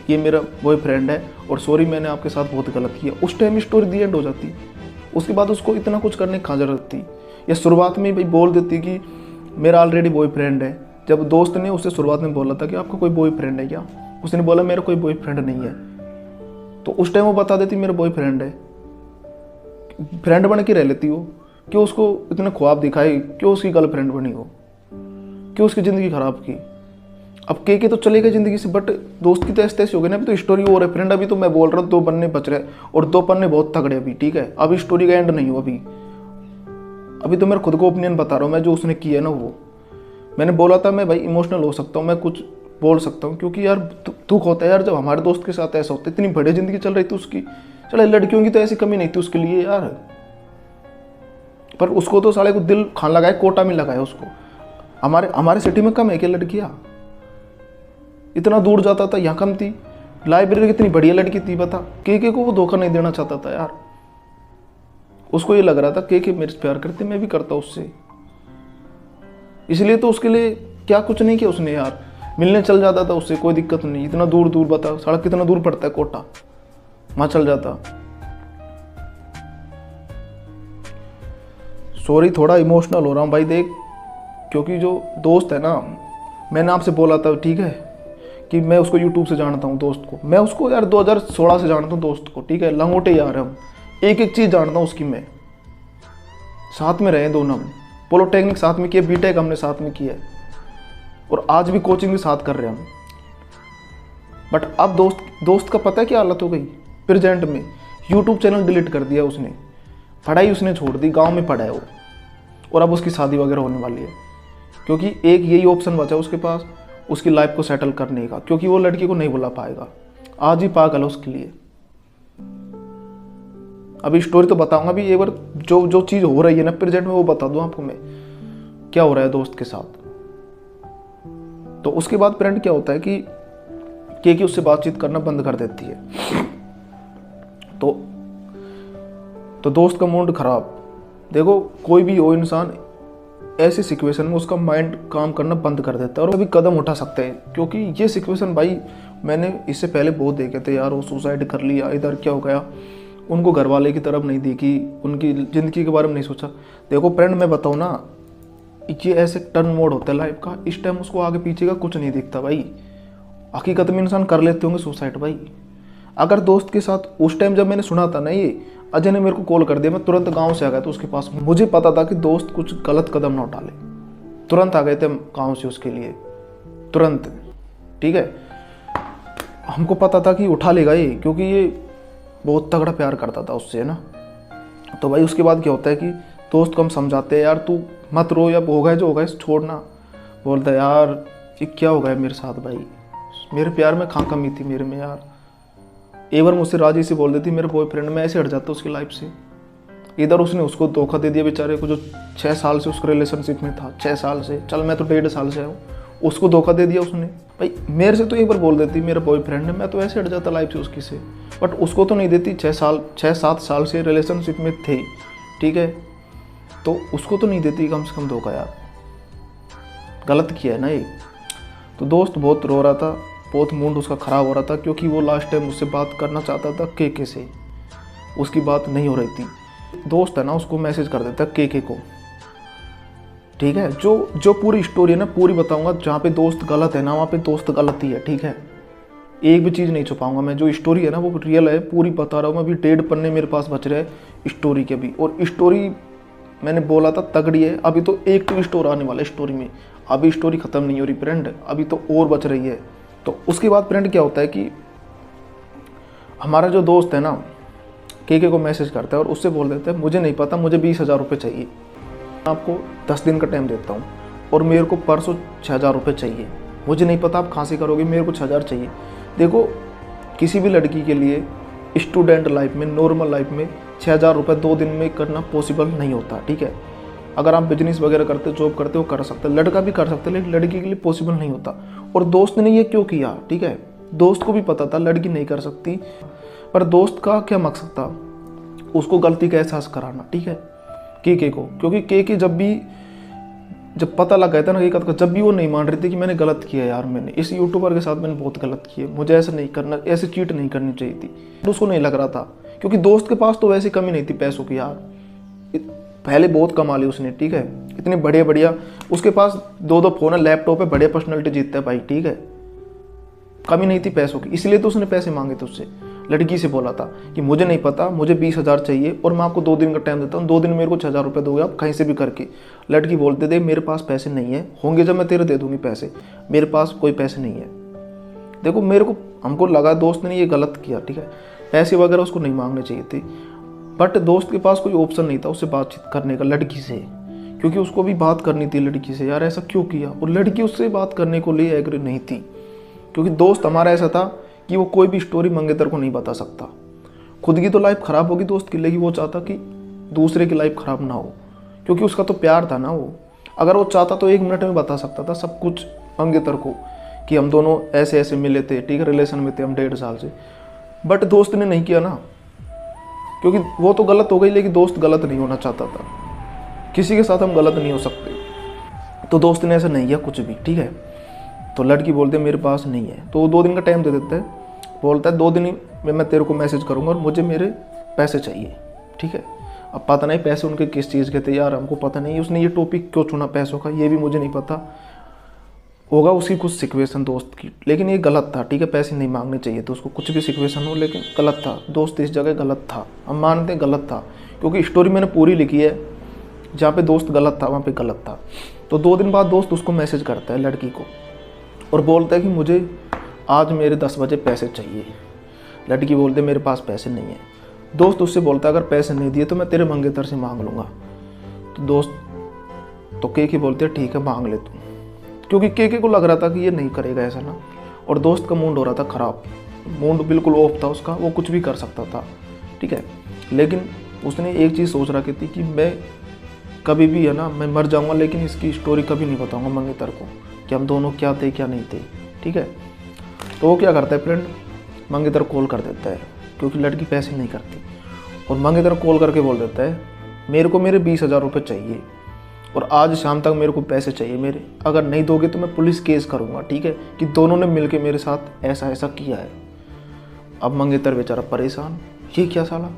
ये मेरा बॉयफ्रेंड है, और सॉरी मैंने आपके साथ बहुत गलत किया, उस time he story the and हो जाती। उसके बाद उसको इतना कुछ करने की जरूरत थी, या शुरुआत में भाई बोल देती कि मेरा ऑलरेडी बॉयफ्रेंड है। जब दोस्त ने उससे शुरुआत में बोला था कि आपका कोई बॉयफ्रेंड है क्या, उसने बोला मेरा कोई बॉयफ्रेंड नहीं है, तो उस टाइम वो बता देती मेरा बॉयफ्रेंड है, फ्रेंड बन के रह लेती हो। क्यों उसको इतने ख्वाब दिखाए, क्यों उसकी गर्लफ्रेंड बनी हो, क्यों उसकी ज़िंदगी ख़राब की। अब के तो चलेगा ज़िंदगी से, बट दोस्त की तो ऐसे हो गई ना। अभी तो स्टोरी और है फ्रेंड, अभी तो मैं बोल रहा हूँ 2 पन्ने बच रहे, और 2 पन्ने बहुत तगड़े अभी, ठीक है। अभी स्टोरी का एंड नहीं हो, अभी तो मैं खुद को ओपिनियन बता रहा हूँ, मैं जो उसने किया है ना वो। मैंने बोला था मैं भाई इमोशनल हो सकता हूँ, मैं कुछ बोल सकता हूँ, क्योंकि यार दुख होता है यार जब हमारे दोस्त के साथ ऐसा होता है। इतनी बढ़िया ज़िंदगी चल रही थी उसकी, चलो लड़कियों की तो ऐसी कमी नहीं थी उसके लिए यार, पर उसको तो साले को दिल खान लगाए, कोटा में लगाया उसको। हमारे सिटी में कम है क्या लड़कियां? इतना दूर जाता था, यहाँ कम थी। लाइब्रेरी कितनी बढ़िया लड़की थी बता, के को वो धोखा नहीं देना चाहता था यार। उसको ये लग रहा था के मेरे से प्यार करते, मैं भी करता उससे, इसलिए तो उसके लिए क्या कुछ नहीं किया उसने यार। मिलने चल जाता था उससे, कोई दिक्कत नहीं, इतना दूर बता, सड़क कितना दूर पड़ता है कोटा, वहां चल जाता। सॉरी थोड़ा इमोशनल हो रहा हूँ भाई देख, क्योंकि जो दोस्त है ना, मैंने आपसे बोला था ठीक है कि मैं उसको यूट्यूब से जानता हूँ दोस्त को, मैं उसको यार 2016 से जानता हूँ दोस्त को, ठीक है। लंगोटे यार हम, एक चीज़ जानता हूँ उसकी, मैं साथ में रहे दोनों, हम पॉलिटेक्निक साथ में किया, बीटेक हमने साथ में किया है, और आज भी कोचिंग भी साथ कर रहे हैं हम। बट अब दोस्त का पता है क्या हालत हो गई प्रेजेंट में? यूट्यूब चैनल डिलीट कर दिया उसने, पढ़ाई उसने छोड़ दी, गांव में पढ़ा है वो, और अब उसकी शादी वगैरह होने वाली है, क्योंकि एक यही ऑप्शन बचा उसके पास उसकी लाइफ को सेटल करने का, क्योंकि वो लड़की को नहीं बुला पाएगा। आज ही पागल है उसके लिए। अभी स्टोरी तो बताऊंगा, अभी एक बार जो चीज़ हो रही है ना प्रेजेंट में वो बता दूं आपको मैं, क्या हो रहा है दोस्त के साथ। तो उसके बाद फ्रेंड क्या होता है कि के उससे बातचीत करना बंद कर देती है, तो दोस्त का मूड खराब। देखो कोई भी हो इंसान, ऐसी सिचुएशन में उसका माइंड काम करना बंद कर देता है, और अभी कदम उठा सकते हैं, क्योंकि ये सिचुएशन भाई मैंने इससे पहले बहुत देखे थे यार। वो सुसाइड कर लिया, इधर क्या हो गया, उनको घर वाले की तरफ नहीं देखी, उनकी ज़िंदगी के बारे में नहीं सोचा। देखो फ्रेंड मैं बताऊँ ना, ये ऐसे टर्न मोड होता है लाइफ का, इस टाइम उसको आगे पीछे का कुछ नहीं दिखता भाई। हकीकत में इंसान कर लेते होंगे सुसाइड भाई, अगर दोस्त के साथ उस टाइम जब मैंने सुना था ना, ये अजय ने मेरे को कॉल कर दिया, मैं तुरंत गांव से आ गया था उसके पास। मुझे पता था कि दोस्त कुछ गलत कदम ना उठा ले, तुरंत आ गए थे गांव से उसके लिए, तुरंत। ठीक है, हमको पता था कि उठा लेगा ये, क्योंकि ये बहुत तगड़ा प्यार करता था उससे, है ना। तो भाई उसके बाद क्या होता है कि दोस्त को हम समझाते हैं, यार तू मत रो, या हो गया जो होगा इस छोड़ना। बोलता है यार ये क्या हो गया मेरे साथ भाई, मेरे प्यार में कहाँ कमी थी मेरे में यार। एक बार मुझसे राजी से बोल देती मेरे बॉयफ्रेंड, में ऐसे हट जाता उसकी लाइफ से। इधर उसने उसको धोखा दे दिया बेचारे को, जो 6 साल से उसके रिलेशनशिप में था, 6 साल से, चल मैं तो 1.5 साल से हूँ, उसको धोखा दे दिया उसने। भाई मेरे से तो एक बार बोल देती मेरा बॉयफ्रेंड है, मैं तो ऐसे हट जाता लाइफ से उसकी से, बट उसको तो नहीं देती। 6-7 साल से रिलेशनशिप में थे, ठीक है, तो उसको तो नहीं देती कम से कम धोखा यार। गलत किया है ना ये। तो दोस्त बहुत रो रहा था, बहुत मूड उसका ख़राब हो रहा था, क्योंकि वो लास्ट टाइम उससे बात करना चाहता था के से, उसकी बात नहीं हो रही थी। दोस्त है ना, उसको मैसेज कर देता है के को। ठीक है, जो पूरी स्टोरी है ना पूरी बताऊंगा। जहाँ पे दोस्त गलत है ना, वहाँ पे दोस्त गलत ही है। ठीक है, एक भी चीज़ नहीं छुपाऊंगा मैं। जो स्टोरी है ना वो रियल है, पूरी बता रहा हूँ मैं। अभी 1.5 पन्ने मेरे पास बच रहे हैं स्टोरी के भी, और स्टोरी मैंने बोला था तगड़ी है। अभी तो एक ट्विस्ट और आने वाला है स्टोरी में, अभी स्टोरी ख़त्म नहीं हो रही फ्रेंड, अभी तो और बच रही है। तो उसके बाद फ्रेंड क्या होता है कि हमारा जो दोस्त है ना के को मैसेज करता है और उससे बोल देता है मुझे नहीं पता, मुझे 20,000 रुपये चाहिए, आपको 10 दिन का टाइम देता हूँ, और मेरे को परसों 6,000 रुपये चाहिए। मुझे नहीं पता आप कहाँ से करोगे, मेरे को 6,000 चाहिए। देखो किसी भी लड़की के लिए स्टूडेंट लाइफ में, नॉर्मल लाइफ में 6,000 रुपये 2 दिन में करना पॉसिबल नहीं होता। ठीक है, अगर आप बिजनेस वगैरह करते, जॉब करते हो, कर सकते, लड़का भी कर सकते, लेकिन लड़की के लिए पॉसिबल नहीं होता। और दोस्त ने ये क्यों किया, ठीक है, दोस्त को भी पता था लड़की नहीं कर सकती, पर दोस्त का क्या मकसद था, उसको गलती का एहसास कराना। ठीक है, के को, क्योंकि के जब पता लग गया था ना हकीकत का, जब भी वो नहीं मान रही थी कि मैंने गलत किया यार, मैंने इस यूट्यूबर के साथ मैंने बहुत गलत किया, मुझे ऐसा नहीं करना, ऐसे चीट नहीं करनी चाहिए थी, तो उसको नहीं लग रहा था। क्योंकि दोस्त के पास तो वैसे कमी नहीं थी पैसों की यार, पहले बहुत कमा ली उसने। ठीक है, इतने बढ़िया उसके पास 2 फ़ोन है, लैपटॉप है, बड़े पर्सनैलिटी जीतता है भाई। ठीक है, कमी नहीं थी पैसों की, इसलिए तो उसने पैसे मांगे थे उससे। लड़की से बोला था कि मुझे नहीं पता, मुझे 20,000 चाहिए और मैं आपको 2 दिन का टाइम देता हूँ, 2 दिन मेरे को 6,000 रुपये दोगे आप कहीं से भी करके। लड़की बोलते थे मेरे पास पैसे नहीं है, होंगे जब मैं तेरे दे दूंगी पैसे, मेरे पास कोई पैसे नहीं है। देखो हमको लगा दोस्त ने ये गलत किया। ठीक है, पैसे वगैरह उसको नहीं मांगने चाहिए थे, बट दोस्त के पास कोई ऑप्शन नहीं था उससे बातचीत करने का, लड़की से, क्योंकि उसको भी बात करनी थी लड़की से। यार ऐसा क्यों किया, और लड़की उससे बात करने को लिए एग्री नहीं थी, क्योंकि दोस्त हमारा ऐसा था कि वो कोई भी स्टोरी मंगेतर को नहीं बता सकता। खुद की तो लाइफ ख़राब होगी दोस्त की, लेकिन वो चाहता कि दूसरे की लाइफ ख़राब ना हो, क्योंकि उसका तो प्यार था ना वो। अगर वो चाहता तो 1 मिनट में बता सकता था सब कुछ मंगेतर को, कि हम दोनों ऐसे ऐसे मिले थे, ठीक है, रिलेशन में थे हम 1.5 साल से। बट दोस्त ने नहीं किया ना, क्योंकि वो तो गलत हो गई, लेकिन दोस्त गलत नहीं होना चाहता था। किसी के साथ हम गलत नहीं हो सकते, तो दोस्त ने ऐसा नहीं किया कुछ भी। ठीक है, तो लड़की बोलते मेरे पास नहीं है, तो वो 2 दिन का टाइम दे देता है, बोलता है 2 दिन में मैं तेरे को मैसेज करूँगा और मुझे मेरे पैसे चाहिए। ठीक है, अब पता नहीं पैसे उनके किस चीज़ के थे यार, हमको पता नहीं उसने ये टॉपिक क्यों चुना पैसों का, ये भी मुझे नहीं पता। होगा उसकी कुछ सिचुएशन दोस्त की, लेकिन ये गलत था। ठीक है, पैसे नहीं मांगने चाहिए थे उसको, कुछ भी सिचुएशन हो, लेकिन गलत था दोस्त, इस जगह गलत था, हम मानते हैं गलत था, क्योंकि स्टोरी मैंने पूरी लिखी है, जहाँ पे दोस्त गलत था वहाँ पे गलत था। तो 2 दिन बाद दोस्त उसको मैसेज करता है लड़की को, और बोलता है कि मुझे आज मेरे 10 बजे पैसे चाहिए। लड़की बोलते मेरे पास पैसे नहीं है। दोस्त उससे बोलता है अगर पैसे नहीं दिए तो मैं तेरे मंगेतर से मांग लूँगा। तो दोस्त तो के बोलते हैं ठीक है मांग ले तू, क्योंकि के को लग रहा था कि ये नहीं करेगा ऐसा ना, और दोस्त का मूड हो रहा था ख़राब, मूड बिल्कुल ऑफ था उसका, वो कुछ भी कर सकता था। ठीक है, लेकिन उसने एक चीज़ सोच रखी थी कि मैं कभी भी है ना, मैं मर जाऊँगा लेकिन इसकी स्टोरी कभी नहीं बताऊँगा मंगेतर को, कि हम दोनों क्या थे क्या नहीं थे। ठीक है, तो वो क्या करता है फ्रेंड, मंगेतर कॉल कर देता है, क्योंकि लड़की पैसे नहीं करती, और मंगेतर कॉल करके बोल देता है मेरे को मेरे 20,000 रुपये चाहिए, और आज शाम तक मेरे को पैसे चाहिए मेरे, अगर नहीं दोगे तो मैं पुलिस केस करूँगा। ठीक है, कि दोनों ने मिलके मेरे साथ ऐसा ऐसा किया है। अब मंगेतर बेचारा परेशान, ये क्या साला,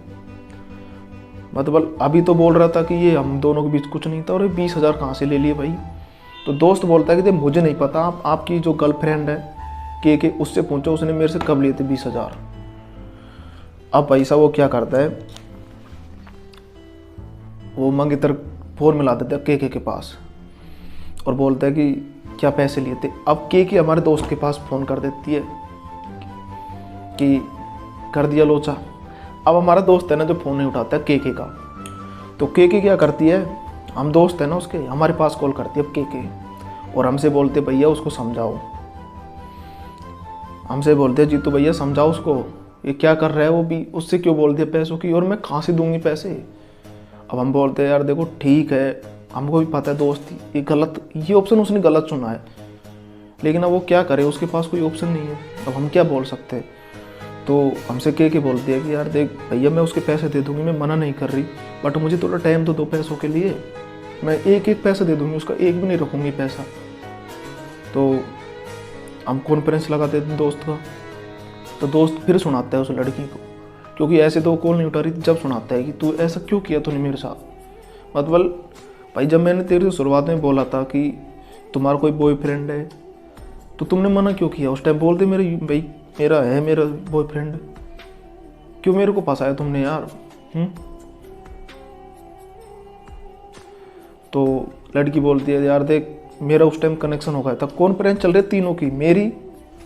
मतलब अभी तो बोल रहा था कि ये हम दोनों के बीच कुछ नहीं था, और ये 20,000 कहाँ से ले लिए भाई। तो दोस्त बोलता है कि मुझे नहीं पता, आपकी जो गर्लफ्रेंड है के उससे पूछो उसने मेरे से कब लिए थे 20,000। अब पैसा वो क्या करता है, वो मंगेतर फ़ोन मिला देता है के पास और बोलता है कि क्या पैसे लिए थे। अब के हमारे दोस्त के पास फ़ोन कर देती है कि कर दिया लोचा। अब हमारा दोस्त है ना जो फ़ोन नहीं उठाता है के का, तो के क्या करती है, हम दोस्त है ना उसके, हमारे पास कॉल करती है अब के और हमसे बोलते भैया उसको समझाओ, हमसे बोलते जीतू भैया समझाओ उसको, ये क्या कर रहा है, वो भी उससे क्यों बोल दिया पैसों की, और मैं कहाँ से दूंगी पैसे। अब हम बोलते हैं यार देखो ठीक है, हमको भी पता है दोस्त ये गलत, ये ऑप्शन उसने गलत चुना है, लेकिन अब वो क्या करे, उसके पास कोई ऑप्शन नहीं है, अब हम क्या बोल सकते हैं। तो हमसे के बोलती है कि यार देख भैया मैं उसके पैसे दे दूंगी, मैं मना नहीं कर रही, बट मुझे थोड़ा टाइम तो दो पैसों के लिए, मैं एक पैसा दे दूंगी, उसका एक भी नहीं रखूंगी पैसा। तो हम कॉन्फ्रेंस लगा देते हैं दोस्त का, तो दोस्त फिर सुनाता है उस लड़की को, क्योंकि ऐसे तो कॉल नहीं उठा रही, जब सुनाता है कि तू ऐसा क्यों किया तूने मेरे साथ। मतलब भाई जब मैंने तेरे से शुरुआत में बोला था कि तुम्हारा कोई बॉयफ्रेंड है तो तुमने मना क्यों किया, उस टाइम बोलते मेरे भाई मेरा बॉयफ्रेंड, क्यों मेरे को फंसाया तुमने यार। तो लड़की बोलती है यार देख मेरा उस टाइम कनेक्शन हो गया था, कॉन्फ्रेंस चल रही है तीनों की, मेरी,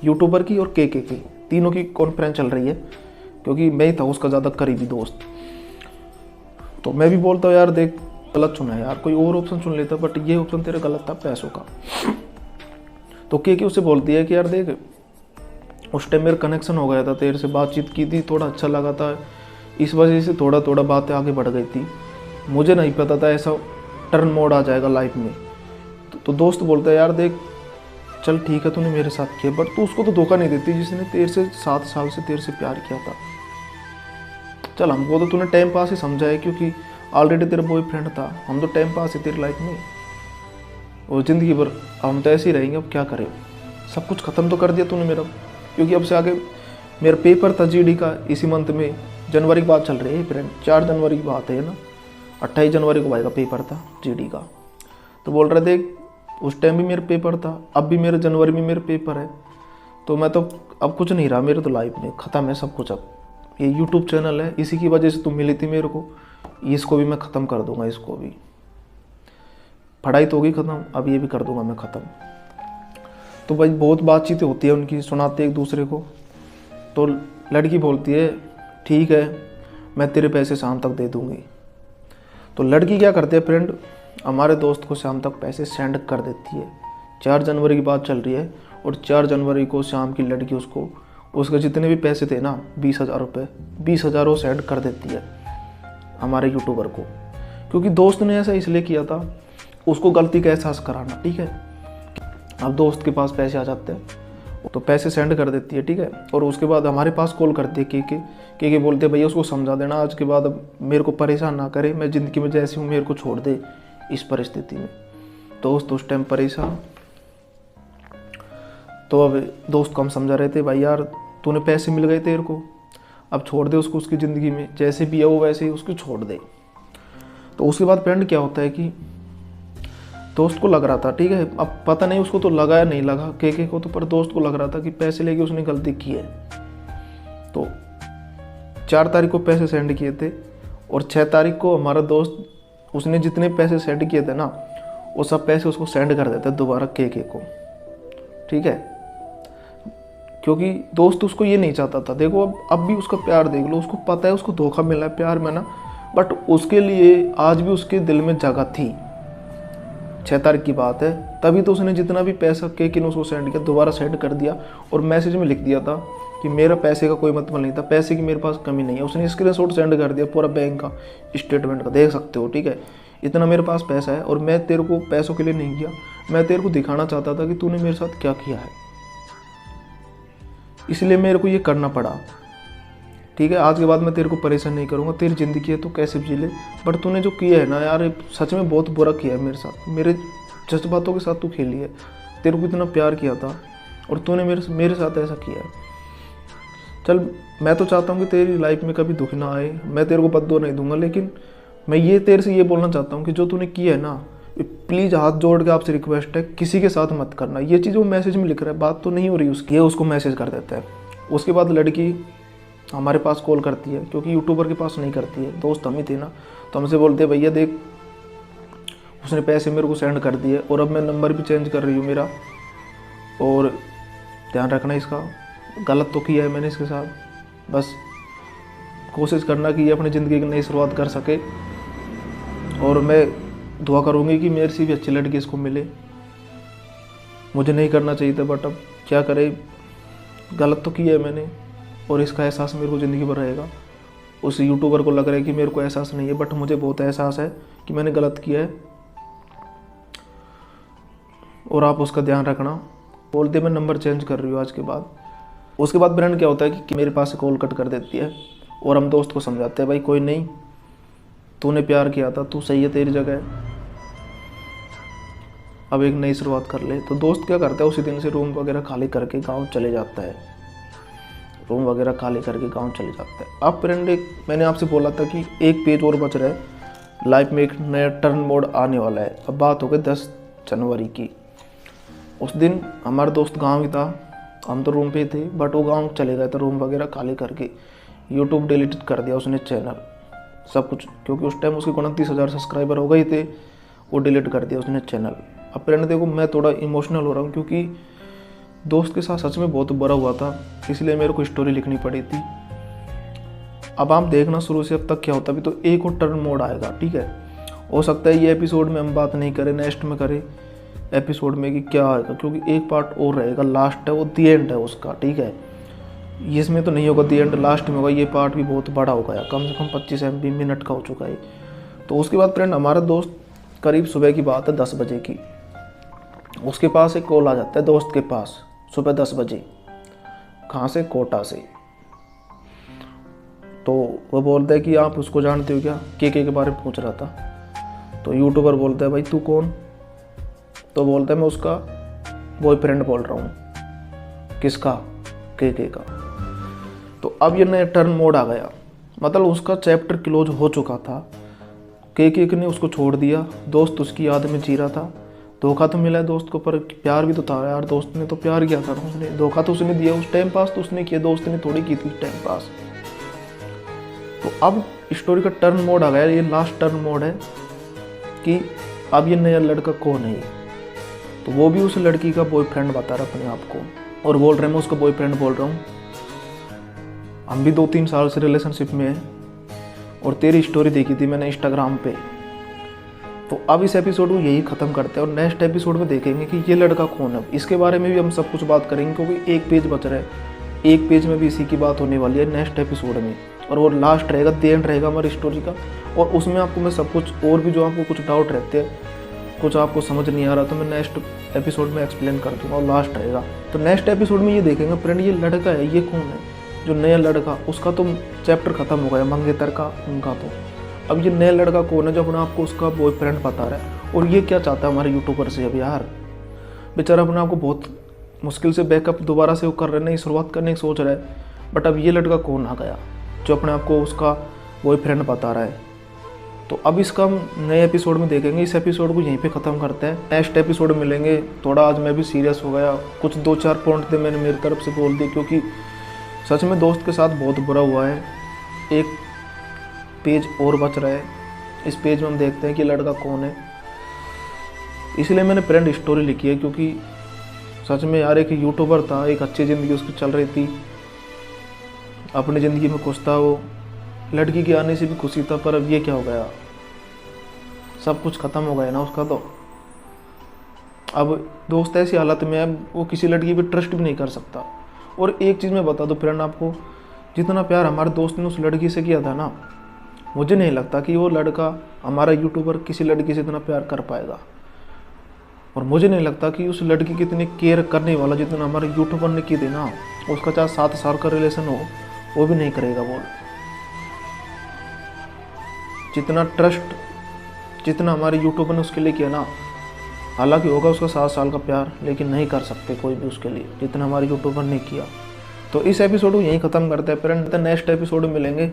यूट्यूबर की और के की, तीनों की कॉन्फ्रेंस चल रही है, क्योंकि मैं ही था उसका ज़्यादा करीबी दोस्त। तो मैं भी बोलता हूँ यार देख गलत चुना है यार, कोई और ऑप्शन चुन लेता, बट ये ऑप्शन तेरा गलत था पैसों का। तो के उससे बोलती है कि यार देख उस टाइम मेरा कनेक्शन हो गया था, तेरे से बातचीत की थी, थोड़ा अच्छा लगा था, इस वजह से थोड़ा बातें आगे बढ़ गई थी, मुझे नहीं पता था ऐसा टर्न मोड आ जाएगा लाइफ में। तो दोस्त बोलता है यार देख चल ठीक है तूने मेरे साथ किया, बट तू उसको तो धोखा नहीं देती जिसने तेरे से 7 साल से तेरे से प्यार किया था। चल हमको तो तूने टाइम पास ही समझा है, क्योंकि ऑलरेडी तेरा बॉयफ्रेंड था, हम तो टाइम पास है तेरी लाइफ में, और ज़िंदगी भर हम तो ऐसे ही रहेंगे, अब क्या करें, सब कुछ ख़त्म तो कर दिया तूने मेरा। क्योंकि अब से आगे मेरा पेपर था जीडी का, इसी मंथ में, जनवरी की बात चल रही है फ्रेंड, 4 जनवरी की बात है ना, 28 जनवरी को भाई का पेपर था जीडी का। तो बोल रहे थे उस टाइम भी मेरा पेपर था, अब भी मेरे जनवरी में मेरा पेपर है, तो मैं तो अब कुछ नहीं रहा मेरे तो लाइफ में, ख़त्म है सब कुछ। अब ये यूट्यूब चैनल है, इसी की वजह से तुम मिली थी मेरे को, इसको भी मैं ख़त्म कर दूंगा, इसको भी, पढ़ाई तो होगी ख़त्म, अब ये भी कर दूंगा मैं ख़त्म। तो भाई बहुत बातचीतें होती है उनकी, सुनाते एक दूसरे को। तो लड़की बोलती है ठीक है मैं तेरे पैसे शाम तक दे दूंगी। तो लड़की क्या करती है फ्रेंड, हमारे दोस्त को शाम तक पैसे सेंड कर देती है। 4 जनवरी की बात चल रही है, और 4 जनवरी को शाम की लड़की उसको उसके जितने भी पैसे थे ना 20,000 रुपये, 20,000 वो सेंड कर देती है हमारे यूट्यूबर को, क्योंकि दोस्त ने ऐसा इसलिए किया था उसको गलती का एहसास कराना, ठीक है। अब दोस्त के पास पैसे आ जाते हैं तो पैसे सेंड कर देती है, ठीक है। और उसके बाद हमारे पास कॉल करती है के बोलते हैं भैया उसको समझा देना आज के बाद अब मेरे को परेशान ना करे, मैं ज़िंदगी में जैसी हूँ मेरे को छोड़ दे इस परिस्थिति में। दोस्त उस टाइम परेशान, तो अब दोस्त को हम समझा रहे थे भाई यार तूने पैसे मिल गए तेरे को, अब छोड़ दे उसको, उसकी ज़िंदगी में जैसे भी है वो वैसे ही उसको छोड़ दे। तो उसके बाद फ्रेंड क्या होता है कि दोस्त को लग रहा था, ठीक है, अब पता नहीं उसको तो लगा या नहीं लगा के को, तो पर दोस्त को लग रहा था कि पैसे लेके उसने गलती की है। तो 4 तारीख को पैसे सेंड किए थे, और 6 तारीख को हमारा दोस्त उसने जितने पैसे सेंड किए थे ना वो सब पैसे उसको सेंड कर देते दोबारा के को, ठीक है। क्योंकि दोस्त उसको ये नहीं चाहता था, देखो अब भी उसका प्यार देख लो, उसको पता है उसको धोखा मिला है प्यार में ना, बट उसके लिए आज भी उसके दिल में जगह थी। 6 तारीख की बात है, तभी तो उसने जितना भी पैसा के ने उसको सेंड किया दोबारा सेंड कर दिया, और मैसेज में लिख दिया था कि मेरा पैसे का कोई मतलब नहीं था, पैसे की मेरे पास कमी नहीं है। उसने स्क्रीनशॉट सेंड कर दिया पूरा बैंक का स्टेटमेंट का, देख सकते हो, ठीक है। इतना मेरे पास पैसा है, और मैं तेरे को पैसों के लिए नहीं किया, मैं तेरे को दिखाना चाहता था कि तूने मेरे साथ क्या किया है, इसलिए मेरे को ये करना पड़ा, ठीक है। आज के बाद मैं तेरे को परेशान नहीं करूँगा, तेरी ज़िंदगी है तो कैसे भी जी ले, बट तूने जो किया है ना यार सच में बहुत बुरा किया है मेरे साथ, मेरे जज्बातों के साथ तू खेली है, तेरे को इतना प्यार किया था और तूने मेरे साथ ऐसा किया है। चल मैं तो चाहता हूँ कि तेरी लाइफ में कभी दुख ना आए, मैं तेरे को बद्दुआ नहीं दूंगा, लेकिन मैं ये तेरे से ये बोलना चाहता हूँ कि जो तूने किया है ना, प्लीज़ हाथ जोड़ के आपसे रिक्वेस्ट है किसी के साथ मत करना। ये चीज़ वो मैसेज में लिख रहा है, बात तो नहीं हो रही उसकी, ये उसको मैसेज कर देता है। उसके बाद लड़की हमारे पास कॉल करती है, क्योंकि यूट्यूबर के पास नहीं करती है। दोस्त हम ही थे ना, तो हमसे बोलते हैं भैया देख उसने पैसे मेरे को सेंड कर दिए और अब मैं नंबर भी चेंज कर रही हूँ मेरा, और ध्यान रखना इसका, गलत तो किया है मैंने इसके साथ, बस कोशिश करना कि ये अपनी ज़िंदगी की नई शुरुआत कर सके, और मैं दुआ करूँगी कि मेरे से भी अच्छी लड़की इसको मिले। मुझे नहीं करना चाहिए था, बट अब क्या करे, गलत तो किया है मैंने, और इसका एहसास मेरे को ज़िंदगी भर रहेगा। उस यूट्यूबर को लग रहा है कि मेरे को एहसास नहीं है, बट मुझे बहुत एहसास है कि मैंने गलत किया है, और आप उसका ध्यान रखना। बोलते मैं नंबर चेंज कर रही हूँ आज के बाद। उसके बाद फ्रेंड क्या होता है कि मेरे पास से कॉल कट कर देती है, और हम दोस्त को समझाते हैं भाई कोई नहीं, तूने प्यार किया था, तू सही है, तेरी जगह है, अब एक नई शुरुआत कर ले। तो दोस्त क्या करता है, उसी दिन से रूम वगैरह खाली करके गांव चले जाता है, रूम वगैरह खाली करके गांव चले जाता है। अब फ्रेंड एक मैंने आपसे बोला था कि एक पेज और बच रहा है, लाइफ में एक नया टर्न मोड आने वाला है। अब बात हो गई 10 जनवरी की। उस दिन हमारा दोस्त गांव ही था, हम तो रूम पे ही थे, बट वो गांव चले गए थे रूम वगैरह खाली करके। यूट्यूब डिलीट कर दिया उसने, चैनल सब कुछ, क्योंकि उस टाइम उसके 29,000 सब्सक्राइबर हो गए थे, वो डिलीट कर दिया उसने चैनल। अब फ्रेंड देखो मैं थोड़ा इमोशनल हो रहा हूँ, क्योंकि दोस्त के साथ सच में बहुत बुरा हुआ था, इसलिए मेरे को स्टोरी लिखनी पड़ी थी। अब आप देखना शुरू से अब तक क्या होता है। अभी तो एक और टर्न मोड आएगा, ठीक है, हो सकता है ये एपिसोड में हम बात नहीं करें, नेक्स्ट में करें एपिसोड में कि क्या आएगा, क्योंकि एक पार्ट और रहेगा, लास्ट है वो, दी एंड है उसका, ठीक है। इसमें तो नहीं होगा दी एंड, लास्ट में होगा। ये पार्ट भी बहुत बड़ा हो गया, कम से कम 25 MB मिनट का हो चुका है। तो उसके बाद फ्रेंड हमारा दोस्त, करीब सुबह की बात है 10 बजे की, उसके पास एक कॉल आ जाता है दोस्त के पास सुबह 10 बजे। कहाँ से? कोटा से। तो वो बोलता है कि आप उसको जानते हो क्या? के बारे में पूछ रहा था। तो यूट्यूबर बोलता है भाई तू कौन? तो बोलता है मैं उसका बॉयफ्रेंड बोल रहा हूँ। किसका? के का। तो अब ये नया टर्न मोड आ गया, मतलब उसका चैप्टर क्लोज हो चुका था। के ने उसको छोड़ दिया, दोस्त उसकी याद में जी रहा था। धोखा तो मिला है दोस्त को, पर प्यार भी तो था यार, दोस्त ने तो प्यार किया था उसने, धोखा तो उसने दिया। उस टाइम पास तो उसने किया, दोस्त ने थोड़ी की थी टाइम पास। तो अब स्टोरी का टर्न मोड आ गया, ये लास्ट टर्न मोड है कि अब ये नया लड़का कौन है। तो वो भी उस लड़की का बॉयफ्रेंड बता रहा अपने आप को, और बोल रहे मैं उसका बॉयफ्रेंड बोल रहा हूँ, हम भी 2-3 साल से रिलेशनशिप में है, और तेरी स्टोरी देखी थी मैंने इंस्टाग्राम पे। तो अब इस एपिसोड को यही ख़त्म करते हैं, और नेक्स्ट एपिसोड में देखेंगे कि ये लड़का कौन है। इसके बारे में भी हम सब कुछ बात करेंगे, क्योंकि एक पेज बच रहा है, एक पेज में भी इसी की बात होने वाली है नेक्स्ट एपिसोड में, और वो लास्ट रहेगा, द एंड रहेगा हमारी स्टोरी का। और उसमें आपको मैं सब कुछ, और भी जो आपको कुछ डाउट रहते हैं, कुछ आपको समझ नहीं आ रहा, तो मैं नेक्स्ट एपिसोड में एक्सप्लेन कर दूँगा, और लास्ट रहेगा। तो नेक्स्ट एपिसोड में ये देखेंगे फ्रेंड ये लड़का है, ये कौन है जो नया लड़का, उसका तो चैप्टर ख़त्म हो गया मंगेतर का, उनका तो अब ये नया लड़का कौन है जो अपने आपको उसका बॉयफ्रेंड बता रहा है, और ये क्या चाहता है हमारे यूट्यूबर से। अब यार बेचारा अपने आपको बहुत मुश्किल से बैकअप दोबारा से वो कर रहे, नहीं शुरुआत करने की सोच रहा है, बट अब ये लड़का कौन आ गया जो अपने आपको उसका बॉयफ्रेंड बता रहा है। तो अब इसका हम नए एपिसोड में देखेंगे। इस एपिसोड को यहीं पे ख़त्म करते हैं, नेक्स्ट एपिसोड में मिलेंगे। थोड़ा आज मैं भी सीरियस हो गया, कुछ 2-4 पॉइंट थे मैंने मेरी तरफ से बोल दिए, क्योंकि सच में दोस्त के साथ बहुत बुरा हुआ है। एक पेज और बच रहा है, इस पेज में हम देखते हैं कि लड़का कौन है। इसलिए मैंने फ्रेंड स्टोरी लिखी है, क्योंकि सच में यार एक यूट्यूबर था, एक अच्छी ज़िंदगी उसकी चल रही थी, अपनी ज़िंदगी में खुश था, वो लड़की के आने से भी खुशी था, पर अब ये क्या हो गया, सब कुछ ख़त्म हो गया ना उसका। तो अब दोस्त ऐसी हालत में है, वो किसी लड़की पे ट्रस्ट भी नहीं कर सकता। और एक चीज़ मैं बता दूं फ्रेंड आपको, जितना प्यार हमारे दोस्त ने उस लड़की से किया था ना, मुझे नहीं लगता कि वो लड़का, हमारा यूट्यूबर, किसी लड़की से इतना प्यार कर पाएगा। और मुझे नहीं लगता कि उस लड़की की इतनी केयर करने वाला जितना हमारे यूट्यूबर ने की थी ना, उसका चाहे 7 साल का रिलेशन हो वो भी नहीं करेगा वो। जितना ट्रस्ट, जितना हमारे यूट्यूबर ने उसके लिए किया ना, हालांकि होगा उसका 7 साल का प्यार, लेकिन नहीं कर सकते कोई भी उसके लिए जितना हमारे यूट्यूबर ने किया। तो इस एपिसोड को यहीं ख़त्म करते हैं फ्रेंड, नेक्स्ट एपिसोड में मिलेंगे।